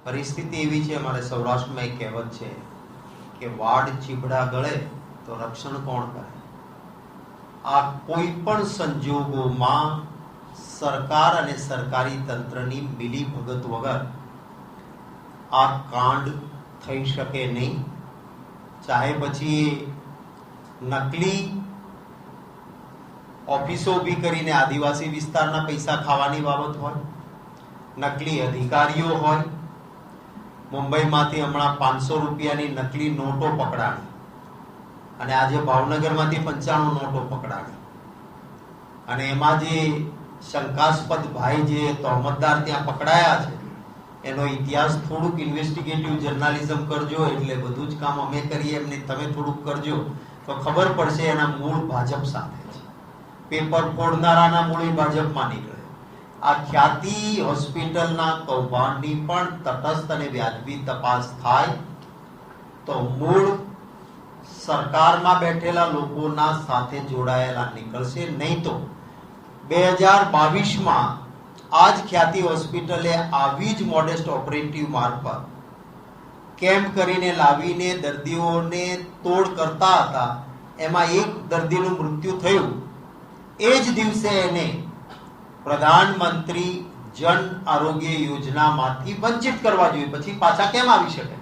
પરિસ્થિતિ એવી છે, અમારે સૌરાષ્ટ્રમાં એક કહેવત છે કે વાડ ચીબડા ગળે તો રક્ષણ કોણ કરે. આ કોઈ પણ સંજોગોમાં સરકાર અને સરકારી તંત્રની મિલીભગત વગર આ કાંડ થઈ શકે નહીં. ચાહે પછી નકલી ઓફિસો ઊભી કરીને આદિવાસી વિસ્તારના પૈસા ખાવાની બાબત હોય, નકલી અધિકારીઓ હોય. મુંબઈમાંથી હમણાં 500 રૂપિયાની નકલી નોટો પકડાણી અને આજે ભાવનગરમાંથી 95 નોટો પકડાણી. અને એમાં જે શંકાસ્પદ ભાઈ જે તહોમતદાર ત્યાં પકડાયા છે એનો ઇતિહાસ થોડુંક ઇન્વેસ્ટિગેટિવ જર્નાલિઝમ કરજો, એટલે બધું જ કામ અમે કરીએ એમને તમે થોડુંક કરજો તો ખબર પડશે એના મૂળ ભાજપ સાથે છે. પેપર ફોડનારાના મૂળ ભાજપમાં નીકળે. આ ખ્યાતિ હોસ્પિટલના કૌભાંડની પણ તટસ્થ અને વ્યાજબી તપાસ થાય તો મૂળ સરકારમાં બેઠેલા લોકોના સાથે જોડાયેલા નીકળશે. નહીં તો 2022માં આ જ ખ્યાતિ હોસ્પિટલે આવી જ મોડેસ્ટ ઓપરેટિવ મારફત કેમ્પ કરીને લાવીને દર્દીઓને તોડ કરતા હતા. એમાં એક દર્દીનું મૃત્યુ થયું. એ જ દિવસે એને પ્રધાનમંત્રી જન આરોગ્ય યોજનામાંથી વંચિત કરવા જોઈએ. પછી પાછા કેમ આવી શકે?